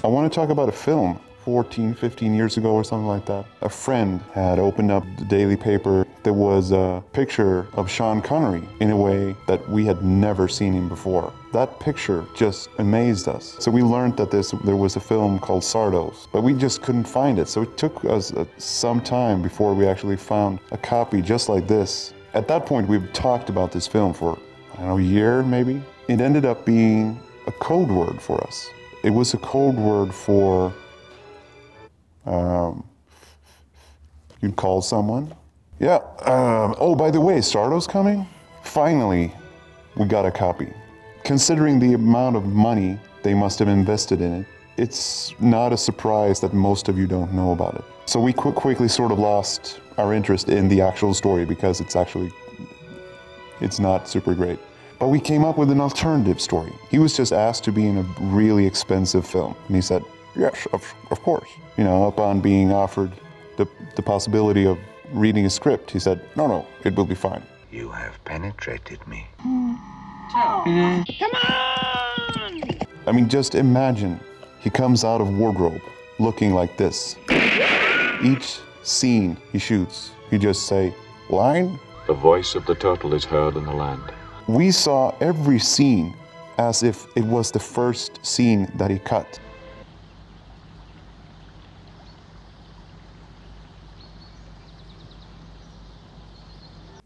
I want to talk about a film 14, 15 years ago or something like that. A friend had opened up the daily paper. There was a picture of Sean Connery in a way that we had never seen him before. That picture just amazed us. So we learned that there was a film called Sardos, but we just couldn't find it. So it took us some time before we actually found a copy just like this. At that point, we've talked about this film for, I don't know, a year maybe. It ended up being a code word for us. It was a code word for you'd call someone. Yeah, oh, by the way, Sardo's coming? Finally, we got a copy. Considering the amount of money they must have invested in it, it's not a surprise that most of you don't know about it. So we quickly sort of lost our interest in the actual story because it's not super great. But we came up with an alternative story. He was just asked to be in a really expensive film, and he said, yes, of course. You know, upon being offered the possibility of reading a script, he said, no, it will be fine. You have penetrated me. Come on! I mean, just imagine he comes out of wardrobe looking like this. Each scene he shoots, he just say, line. The voice of the turtle is heard in the land. We saw every scene as if it was the first scene that he cut.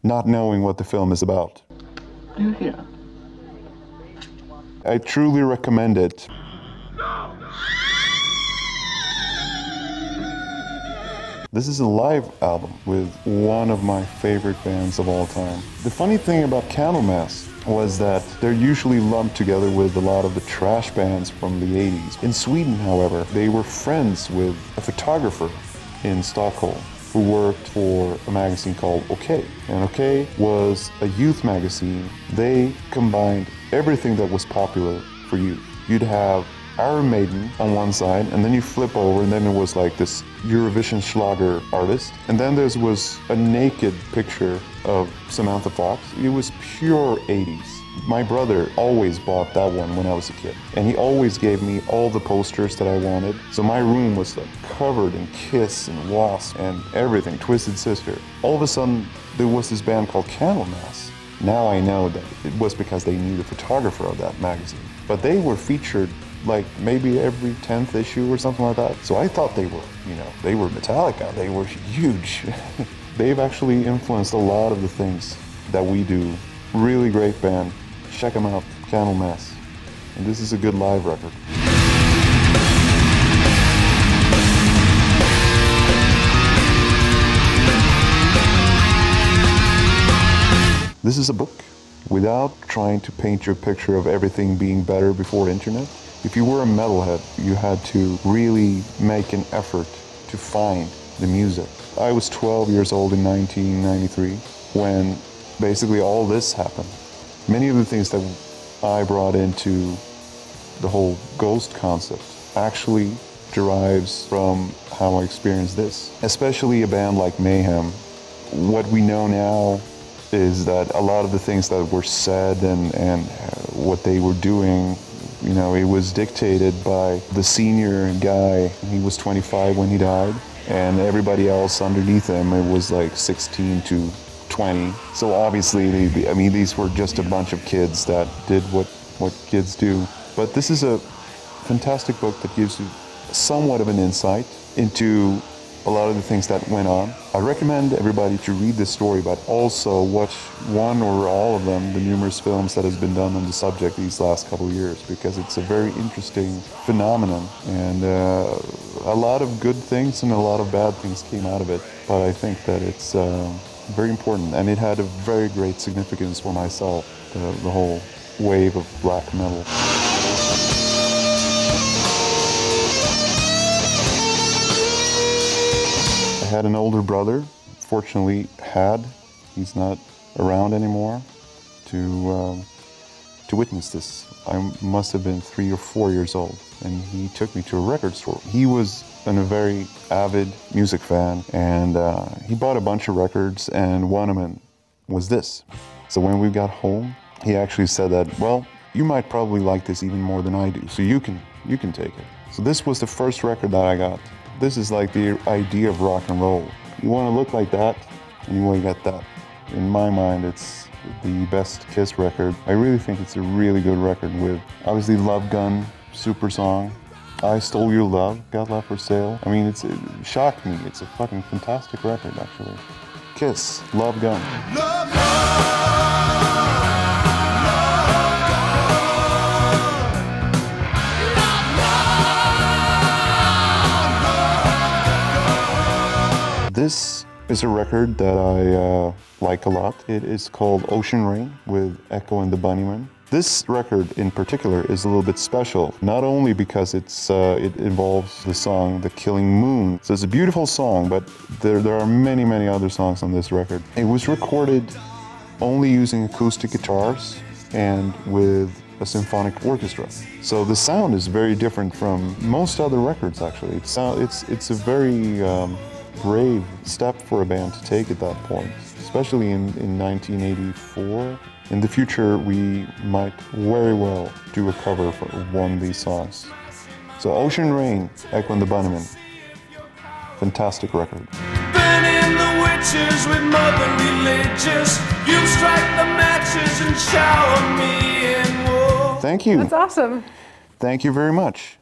Not knowing what the film is about. You hear? I truly recommend it. This is a live album with one of my favorite bands of all time. The funny thing about Candlemass was that they're usually lumped together with a lot of the trash bands from the 80s. In Sweden, however, they were friends with a photographer in Stockholm who worked for a magazine called OK. And OK was a youth magazine. They combined everything that was popular for youth. You'd have Iron Maiden on one side, and then you flip over, and then it was like this Eurovision Schlager artist. And then there was a naked picture of Samantha Fox. It was pure 80s. My brother always bought that one when I was a kid. And he always gave me all the posters that I wanted. So my room was like covered in Kiss and Wasp and everything, Twisted Sister. All of a sudden, there was this band called Candlemass. Now I know that it was because they knew the photographer of that magazine. But they were featured like maybe every 10th issue or something like that. So I thought they were, they were Metallica, they were huge. They've actually influenced a lot of the things that we do. Really great band. Check them out, Candlemass. And this is a good live record. This is a book. Without trying to paint your picture of everything being better before internet, if you were a metalhead, you had to really make an effort to find the music. I was 12 years old in 1993 when basically all this happened. Many of the things that I brought into the whole ghost concept actually derives from how I experienced this. Especially a band like Mayhem. What we know now is that a lot of the things that were said and what they were doing, it was dictated by the senior guy. He was 25 when he died, and everybody else underneath him, it was like 16 to 20. So obviously, these were just a bunch of kids that did what kids do. But this is a fantastic book that gives you somewhat of an insight into a lot of the things that went on. I recommend everybody to read this story, but also watch one or all of them, the numerous films that has been done on the subject these last couple of years, because it's a very interesting phenomenon, and a lot of good things and a lot of bad things came out of it. But I think that it's very important, and it had a very great significance for myself, the whole wave of black metal. I had an older brother, fortunately he's not around anymore, to witness this. I must have been 3 or 4 years old, and he took me to a record store. He was a very avid music fan, and he bought a bunch of records, and one of them was this. So when we got home, he actually said that, well, You might probably like this even more than I do, so you can take it. So this was the first record that I got. This is like the idea of rock and roll. You want to look like that, and you want to get that. In my mind, it's the best Kiss record. I really think it's a really good record with, obviously, Love Gun, super song. I Stole Your Love, Got Love for Sale. I mean, it shocked me. It's a fucking fantastic record, actually. Kiss, Love Gun. Love Gun. This is a record that I like a lot. It is called Ocean Rain with Echo and the Bunnymen. This record in particular is a little bit special, not only because it involves the song The Killing Moon. So it's a beautiful song, but there are many, many other songs on this record. It was recorded only using acoustic guitars and with a symphonic orchestra. So the sound is very different from most other records, actually. It's a very brave step for a band to take at that point, especially in 1984. In the future, we might very well do a cover for one of these songs. So Ocean Rain, Echo and the Bunnymen. Fantastic record. Burning the witches with motherly leeches. You strike the matches and shower me in wool. Thank you. That's awesome. Thank you very much.